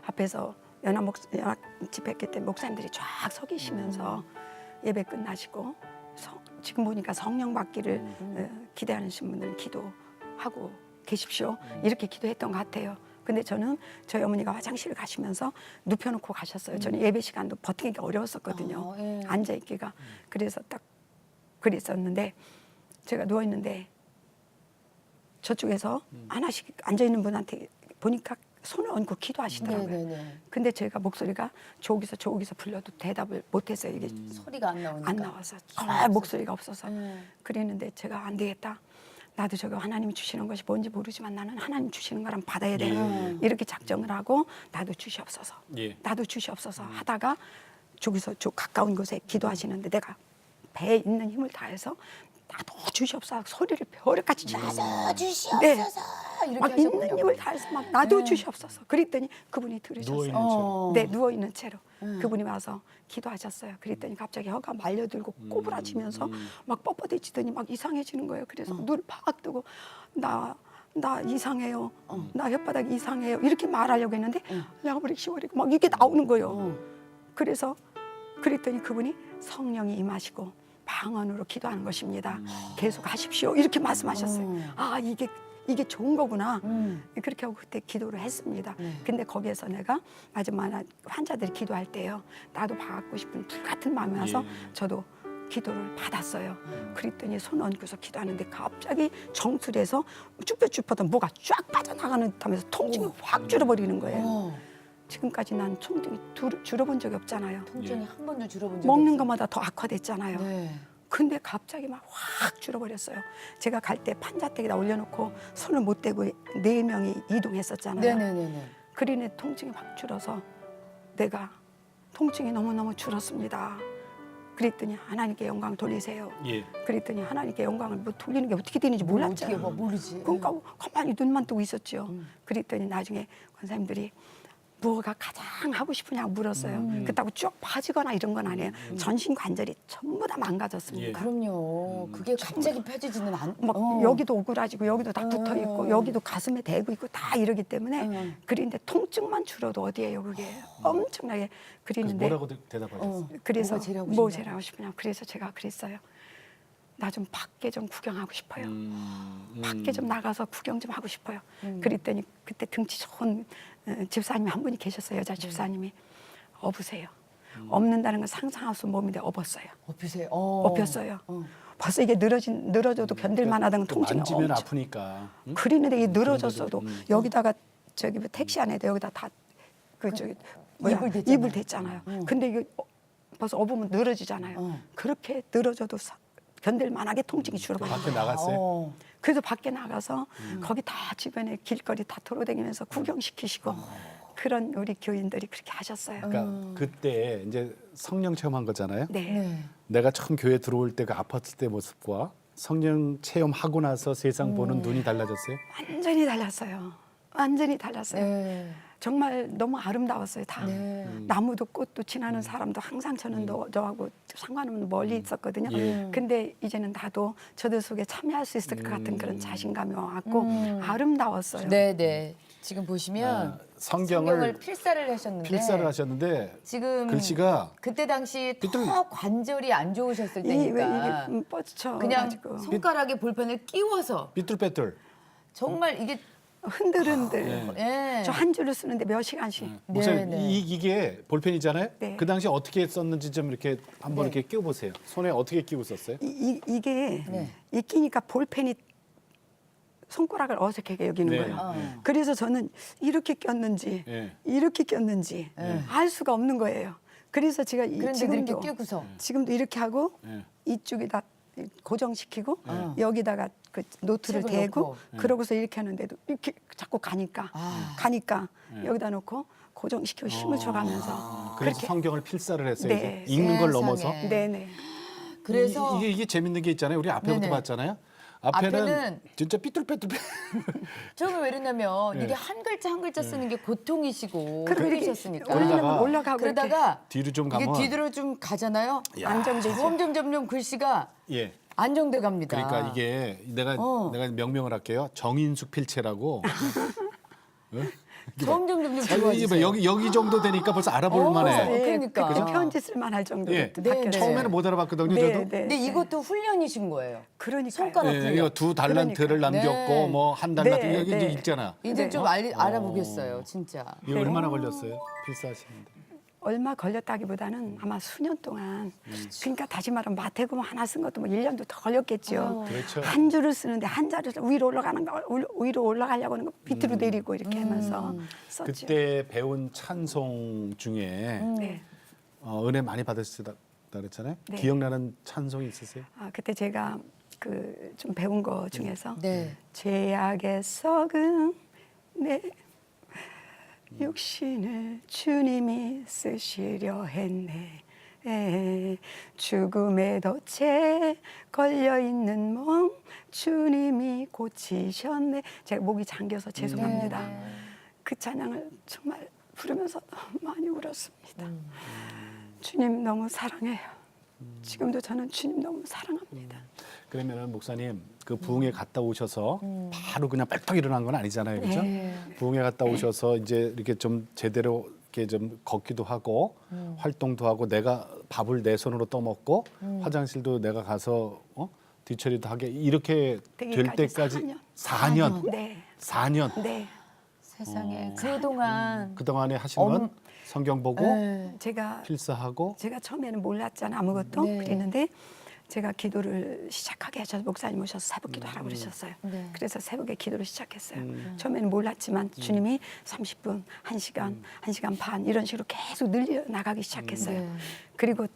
앞에서 연합 집회했기 때 목사님들이 쫙 서 계시면서 예배 끝나시고 지금 보니까 성령 받기를 기대하는 분들은 기도하고 계십시오. 이렇게 기도했던 것 같아요. 근데 저는 저희 어머니가 화장실을 가시면서 눕혀놓고 가셨어요. 저는 예배 시간도 버티기가 어려웠었거든요. 예. 앉아있기가. 그래서 딱 그랬었는데 제가 누워있는데 저쪽에서 하나씩 앉아있는 분한테 보니까 손을 얹고 기도하시더라고요. 네네네. 근데 제가 목소리가 저기서 불러도 대답을 못했어요. 이게 소리가 안 나오니까. 안 나와서 정말 목소리가 없어서 네. 그랬는데 제가 안 되겠다. 나도 저거 하나님이 주시는 것이 뭔지 모르지만 나는 하나님 주시는 거랑 받아야 돼. 이렇게 작정을 하고 나도 주시옵소서. 예. 나도 주시옵소서 하다가 저기서 저 가까운 곳에 기도하시는데 내가 배에 있는 힘을 다해서 나도 주시옵소서 소리를 벼락같이 나도 주시옵소서. 네. 이렇게 막 하셨군요. 있는 힘을 다해서 막 나도 주시옵소서. 그랬더니 그분이 들으셨어요. 누워있는 채로. 네, 누워 있는 채로 그분이 와서 기도하셨어요. 그랬더니 갑자기 혀가 말려들고 꼬부라지면서 막 뻣뻣해지더니 막 이상해지는 거예요. 그래서 눈을 팍 뜨고 나 이상해요. 나 혓바닥 이상해요. 이렇게 말하려고 했는데 야버리고 시버리고 막 이게 나오는 거예요. 그래서 그랬더니 그분이 성령이 임하시고 방언으로 기도하는 것입니다. 계속 하십시오. 이렇게 말씀하셨어요. 아, 이게 좋은 거구나. 그렇게 하고 그때 기도를 했습니다. 근데 거기에서 내가 마지막에 환자들이 기도할 때요. 나도 받고 싶은 불같은 마음이 와서 저도 기도를 받았어요. 그랬더니 손 얹고서 기도하는데 갑자기 정수리에서 쭈뼛쭈뼛한 뭐가 쫙 빠져나가는 듯하면서 통증이 확 줄어버리는 거예요. 지금까지 난 통증이 줄어본 적이 없잖아요. 통증이 한 번도 줄어본 적이 먹는 없어요. 것마다 더 악화됐잖아요. 네. 근데 갑자기 막 확 줄어버렸어요. 제가 갈 때 판자대기다 올려놓고 손을 못 대고 4명이 이동했었잖아요. 네네네네. 그러니 통증이 확 줄어서 내가 통증이 너무너무 줄었습니다. 그랬더니 하나님께 영광 돌리세요. 예. 그랬더니 하나님께 영광을 뭐 돌리는 게 어떻게 되는지 몰랐잖아요. 어떻게 모르지. 그러니까 가만히 눈만 뜨고 있었죠. 그랬더니 나중에 권사님들이 뭐가 가장 하고 싶으냐고 물었어요. 그렇다고 쭉 빠지거나 이런 건 아니에요. 전신 관절이 전부 다 망가졌습니다. 그럼요. 그게 갑자기 펴지지는 않. 막 여기도 오그라지고 여기도 다 붙어 있고 여기도 가슴에 대고 있고 다 이러기 때문에 그런데 통증만 줄어도 어디예요 그게 엄청나게 그래서 그리는데 뭐라고 대답하셨어요? 그래서 뭐가 제일 하고 뭐 싶나요? 제일 하고 싶냐 그래서 제가 그랬어요. 나 좀 밖에 좀 구경하고 싶어요. 밖에 좀 나가서 구경 좀 하고 싶어요. 그랬더니 그때 등치 좋은 집사님이 한 분이 계셨어요. 여자 집사님이 업으세요. 업는다는 건 상상할 수 없는 몸인데 업었어요. 업히세요. 업혔어요. 벌써 이게 늘어져도 견딜 만하다는 또 통증이 만지면 엄청. 아프니까. 응? 그랬는데 이게 늘어졌어도 여기다가 저기 뭐 택시 안에다 여기다 다 그 저기 뭐야 이불 됐잖아요. 이불 됐잖아요. 근데 이게 벌써 업으면 늘어지잖아요. 그렇게 늘어져도 견딜 만하게 통증이 줄어버려요. 밖에 나갔어요? 그래서 밖에 나가서 거기 다 주변에 길거리 다 돌아다니면서 구경시키시고 그런 우리 교인들이 그렇게 하셨어요. 그러니까 그때 이제 성령 체험한 거잖아요. 네. 네. 내가 처음 교회 들어올 때 그 아팠을 때 모습과 성령 체험하고 나서 세상 보는 눈이 달라졌어요? 완전히 달랐어요. 완전히 달랐어요. 네. 정말 너무 아름다웠어요. 다 네. 나무도 꽃도 지나는 사람도 항상 저는 저하고 상관없는 멀리 있었거든요. 예. 근데 이제는 나도 저들 속에 참여할 수 있을 것 같은 그런 자신감이 와갖고 아름다웠어요. 네네. 지금 보시면 성경을 필사를 하셨는데 필사를 하셨는데 지금 글씨가 그때 당시 삐뚤- 더 관절이 안 좋으셨을 왜 때니까 이게 뻗쳐 그냥 가지고 손가락에 볼펜을 끼워서 삐뚤빼뚤. 정말 이게 흔들흔들. 예. 저 한 줄을 쓰는데 몇 시간씩. 목사님 네. 이게 볼펜이잖아요. 네. 그 당시 어떻게 썼는지 좀 이렇게 한번 네. 이렇게 끼워 보세요. 손에 어떻게 끼고 썼어요? 이게 네. 이 끼니까 볼펜이 손가락을 어색하게 여기는 네. 거예요. 그래서 저는 이렇게 꼈는지 네. 이렇게 꼈는지 알 수가 없는 거예요. 그래서 제가 그런데 이렇게 끼고서 지금도 이렇게 하고 네. 이쪽에다 고정시키고 여기다가 그 노트를 책을 대고 놓고. 그러고서 이렇게 하는데도 이렇게 자꾸 가니까 여기다 놓고 고정시키고 힘을 줘가면서 그래서 그렇게 성경을 필사를 했어요. 네. 이제 읽는 걸 세상에. 넘어서. 네네. 그래서 이게 재밌는 게 있잖아요. 우리 앞에부터 네네. 봤잖아요. 앞에는 앞에는 진짜 삐뚤빼뚤. 저는 왜 이랬냐면 네. 이게 한 글자 한 글자 쓰는 게 고통이시고 그럼 이렇게 힘드셨으니까 올리면 올라가고 그러다가 뒤로 좀 이게 가면 뒤로 좀 가잖아요. 야. 안정되죠. 점점 글씨가 예. 안정돼 갑니다. 그러니까 이게 내가 명명을 할게요. 정인숙 필체라고. 응? 점점 이게 좋아지세요. 여기 정도 되니까 벌써 알아볼 만해. 그러니까. 그죠. 편지 쓸만할 정도로 예. 바뀌었어요. 처음에는 못 알아봤거든요. 네, 저도. 네. 근데 이것도 훈련이신 거예요. 그러니까요. 손가락 네, 훈련. 이거 2달란트를 남겼고 네. 뭐 한 달 네, 같은 거 이게 네. 있잖아. 이제 네. 좀 알아보겠어요, 진짜. 이거 네. 얼마나 걸렸어요? 필사하시는데. 얼마 걸렸다기보다는 아마 수년 동안 그러니까 다시 말하면 마태복음 하나 쓴 것도 뭐 1년도 더 걸렸겠죠. 그렇죠. 한 줄을 쓰는데 한 자를 위로 올라가는 거 위로 올라가려고 하는 거 밑으로 내리고 이렇게 하면서 썼죠. 그때 배운 찬송 중에 네. 은혜 많이 받으시다 그랬잖아요. 네. 기억나는 찬송이 있으세요? 아, 그때 제가 그 좀 배운 거 중에서 네. 죄악에 썩은 내 육신을 주님이 쓰시려 했네. 죽음의 덫에 걸려 있는 몸 주님이 고치셨네. 제가 목이 잠겨서 죄송합니다. 네. 그 찬양을 정말 부르면서 너무 많이 울었습니다. 주님 너무 사랑해요. 지금도 저는 주님 너무 사랑합니다. 그러면은 목사님 그 부흥회 갔다 오셔서 바로 그냥 빽빽 일어난 건 아니잖아요, 그렇죠? 네. 부흥회 갔다 오셔서 이제 이렇게 좀 제대로 이렇게 좀 걷기도 하고 활동도 하고 내가 밥을 내 손으로 떠먹고 화장실도 내가 가서 뒤처리도 하게 이렇게 될 되기까지 때까지 4년. 4년. 네. 4년. 네. 세상에 그동안 그동안에 하신 건 성경 보고 네. 제가 필사하고 처음에는 몰랐잖아 아무것도 네. 그랬는데 제가 기도를 시작하게 하셔서 목사님 오셔서 새벽 기도하라고 그러셨어요. 네. 그래서 새벽에 기도를 시작했어요. 처음에는 몰랐지만 주님이 30분, 1시간, 1시간 반 이런 식으로 계속 늘려 나가기 시작했어요. 네. 그리고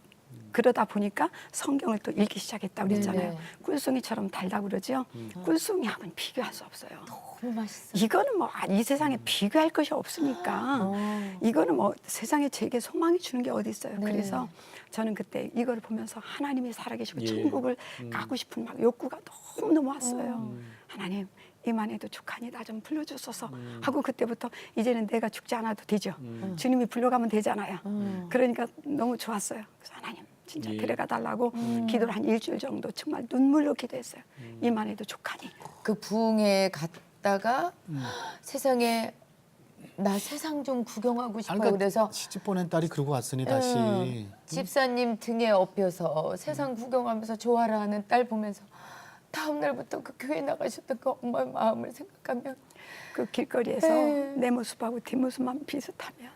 그러다 보니까 성경을 또 읽기 시작했다고 그랬잖아요. 네. 꿀송이처럼 달다고 그러죠. 꿀송이하고는 비교할 수 없어요. 너무 맛있어요. 이거는 뭐 이 세상에 비교할 것이 없으니까 이거는 뭐 세상에 제게 소망이 주는 게 어디 있어요. 네. 그래서 저는 그때 이걸 보면서 하나님이 살아계시고 예. 천국을 가고 싶은 막 욕구가 너무너무 왔어요. 하나님 이만해도 죽하니 나 좀 불러주소서 하고 그때부터 이제는 내가 죽지 않아도 되죠. 주님이 불러가면 되잖아요. 그러니까 너무 좋았어요. 그래서 하나님 진짜 예. 데려가 달라고 기도를 한 일주일 정도 정말 눈물로 기도했어요. 이만해도 죽하니. 그 부흥회 갔다가 세상에 나 세상 좀 구경하고 싶어요. 그러니까 그래서 시집 보낸 딸이 그러고 왔으니 다시 집사님 등에 업혀서 세상 구경하면서 좋아라 하는 딸 보면서 다음 날부터 그 교회 나가셨던 그 엄마의 마음을 생각하면 그 길거리에서 네. 내 모습하고 뒷모습만 비슷하면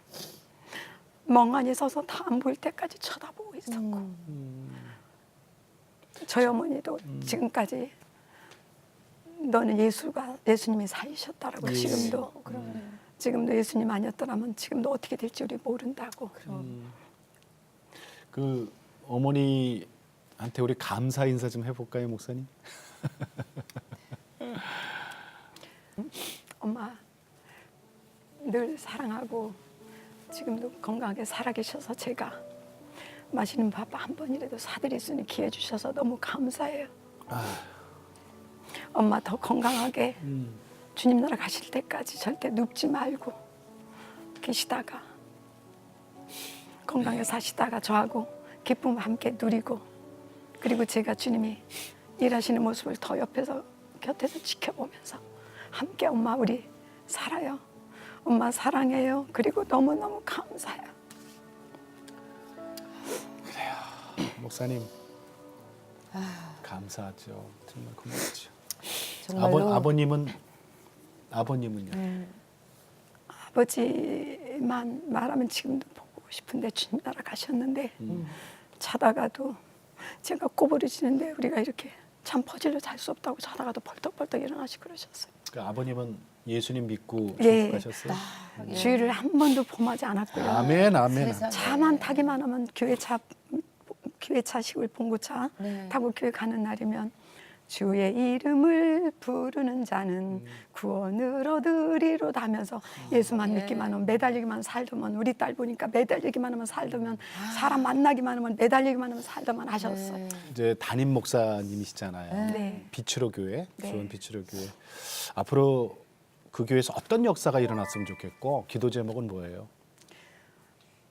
멍하니 서서 다 안 보일 때까지 쳐다보고 있었고 저희 어머니도 지금까지 너는 예수님이 살리셨다라고 예. 지금도 예수님 아니었더라면 지금도 어떻게 될지 우리 모른다고. 그 어머니한테 우리 감사 인사 좀 해볼까요, 목사님? 엄마 늘 사랑하고 지금도 건강하게 살아계셔서 제가 맛있는 밥 한 번이라도 사드릴 수 있는 기회 주셔서 너무 감사해요. 엄마 더 건강하게 주님 나라 가실 때까지 절대 눕지 말고 계시다가 건강하게 사시다가 저하고 기쁨 함께 누리고 그리고 제가 주님이 일하시는 모습을 더 옆에서 곁에서 지켜보면서 함께 엄마 우리 살아요. 엄마 사랑해요. 그리고 너무너무 감사해요. 목사님 감사하죠. 정말 고맙죠. 정말로 아버님은요? 아버지만 말하면 지금도 보고 싶은데 주님 나라 가셨는데 자다가도 제가 꼬부러지는데 우리가 이렇게 잠 퍼질러 잘 수 없다고 자다가도 벌떡벌떡 일어나시고 그러셨어요. 그 아버님은 예수님 믿고 예. 천국 가셨어요? 예. 주일을 한 번도 범하지 않았고요. 아멘, 아멘. 세상에. 차만 타기만 하면 교회차식을 봉고차 네. 타고 교회 가는 날이면 주의 이름을 부르는 자는 구원을 얻으리로다 하면서 예수만 예. 믿기만 하면 매달리기만 살더만 우리 딸 보니까 매달리기만 하면 살더만 사람 만나기만 하면 매달리기만 하면 살더만 하셨어. 네. 이제 담임 목사님이시잖아요. 네. 비추로 교회, 네. 수원 비추로 교회. 앞으로 그 교회에서 어떤 역사가 일어났으면 좋겠고 기도 제목은 뭐예요?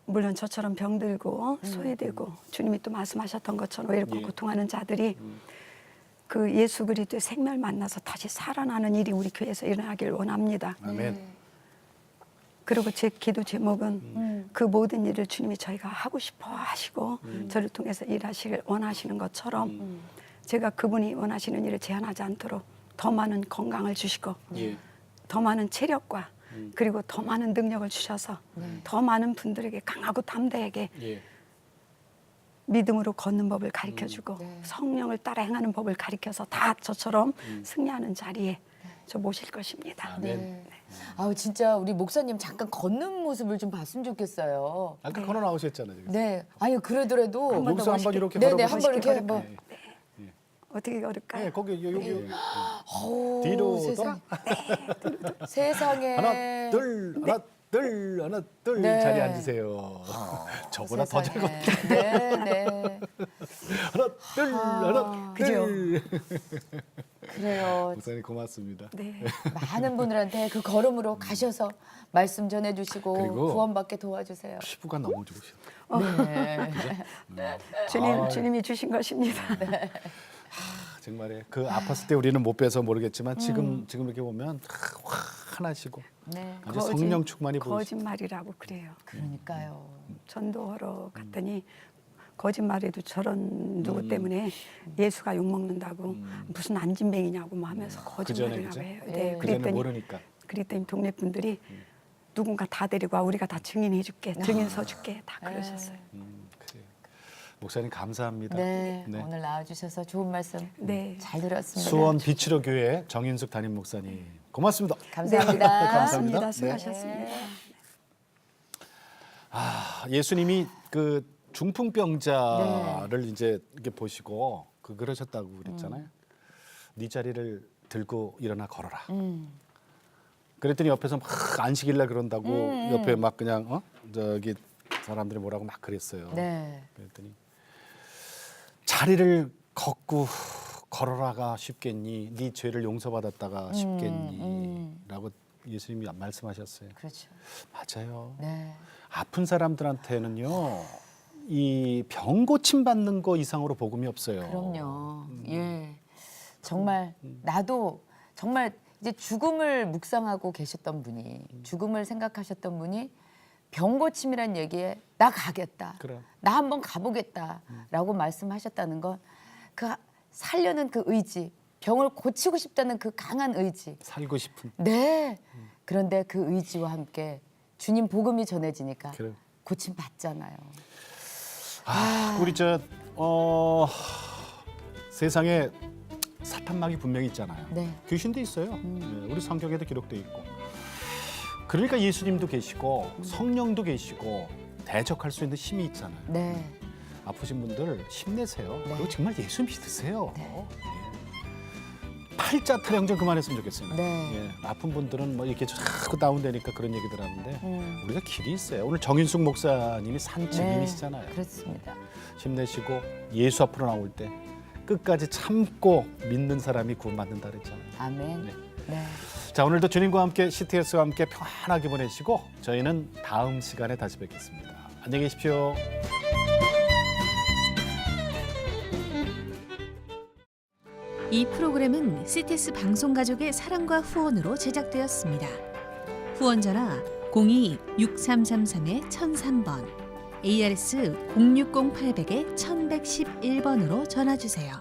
물론 저처럼 병들고 소외되고 주님이 또 말씀하셨던 것처럼 외롭고 예. 고통하는 자들이 그 예수 그리스도의 생명을 만나서 다시 살아나는 일이 우리 교회에서 일어나길 원합니다. 아멘. 네. 그리고 제 기도 제목은 그 모든 일을 주님이 저희가 하고 싶어 하시고 저를 통해서 일하시길 원하시는 것처럼 제가 그분이 원하시는 일을 제한하지 않도록 더 많은 건강을 주시고 예. 더 많은 체력과 그리고 더 많은 능력을 주셔서 더 많은 분들에게 강하고 담대하게 예. 믿음으로 걷는 법을 가르쳐주고 성령을 따라 행하는 법을 가르쳐서 다 저처럼 승리하는 자리에 저 모실 것입니다. 아멘. 네. 아우 진짜 우리 목사님 잠깐 걷는 모습을 좀 봤으면 좋겠어요. 아까 걸어 나오셨잖아요. 지금. 네. 아니 그래도 번 더 여기서 한번 멋있게. 이렇게 네네 걸어보시죠. 한번 이렇게 멋있게 한번. 네. 어떻게 걸을까요? 네, 거기 여기 어우, 뒤로 세상에. 돌아. 세상에. 하나 둘 하나 둘 네. 자리에 앉으세요. 저보다 더 잘 세상에. 걷. 네, 네. 하나 그죠? 둘. 그래요. 목사님 고맙습니다. 네. 많은 분들한테 그 걸음으로 가셔서 말씀 전해주시고 그리고 구원받게 도와주세요. 피부가 너무 좋으셔. 네. 주님이 주신 것입니다. 정말에 그 아팠을 때 우리는 못 빼서 모르겠지만 지금 이렇게 보면 환하시고 네. 아주 성령 충만히 보이시고. 거짓말이라고 그래요. 그러니까요. 전도하러 갔더니 거짓말해도 저런 누구 때문에 예수가 욕 먹는다고 무슨 안진뱅이냐고 뭐 하면서 거짓말이라고 그죠? 해요. 네. 네, 그전에 모르니까. 그랬더니 동네 분들이 누군가 다 데리고 와 우리가 다 증인해줄게, 증인 서줄게 다 그러셨어요. 그래요. 목사님 감사합니다. 네. 네. 오늘 나와주셔서 좋은 말씀 네. 잘 들었습니다. 수원 비치로 교회 정인숙 담임 목사님 고맙습니다. 감사합니다. 감사합니다. 고맙습니다. 네. 수고하셨습니다. 예수님이 그 중풍병자를 이제 이렇게 보시고 그러셨다고 그랬잖아요. 네 자리를 들고 일어나 걸어라. 그랬더니 옆에서 막 안식일날 그런다고 옆에 막 그냥 저기 사람들이 뭐라고 막 그랬어요. 네. 그랬더니 자리를 걷고 걸어라가 쉽겠니? 네 죄를 용서받았다가 쉽겠니? 라고 예수님이 말씀하셨어요. 그렇죠. 맞아요. 네. 아픈 사람들한테는요. 이 병 고침 받는 거 이상으로 복음이 없어요. 그럼요. 예. 정말 나도 정말 이제 죽음을 묵상하고 계셨던 분이 죽음을 생각하셨던 분이 병고침이란 얘기에 나 가겠다. 그래. 나 한번 가보겠다라고 말씀하셨다는 건 그 살려는 그 의지, 병을 고치고 싶다는 그 강한 의지. 살고 싶은. 네. 그런데 그 의지와 함께 주님 복음이 전해지니까 그래. 고침 받잖아요. 우리 세상에 사탄막이 분명히 있잖아요. 네. 귀신도 있어요. 네, 우리 성경에도 기록돼 있고. 그러니까 예수님도 계시고 성령도 계시고 대적할 수 있는 힘이 있잖아요. 네. 아프신 분들 힘내세요. 네. 그리고 정말 예수 믿으세요. 네. 예. 팔자 타령 좀 그만했으면 좋겠어요. 네. 예. 아픈 분들은 뭐 이렇게 자꾸 다운되니까 그런 얘기들 하는데 우리가 길이 있어요. 오늘 정인숙 목사님이 산 증인이시잖아요. 네. 그렇습니다. 힘내시고 예수 앞으로 나올 때 끝까지 참고 믿는 사람이 구원받는다 그랬잖아요. 아멘. 네. 네. 자, 오늘도 주님과 함께 CTS와 함께 평안하게 보내시고 저희는 다음 시간에 다시 뵙겠습니다. 안녕히 계십시오. 이 프로그램은 CTS 방송가족의 사랑과 후원으로 제작되었습니다. 후원 전화 02-6333-1003번, ARS 060-800-1111번으로 전화 주세요.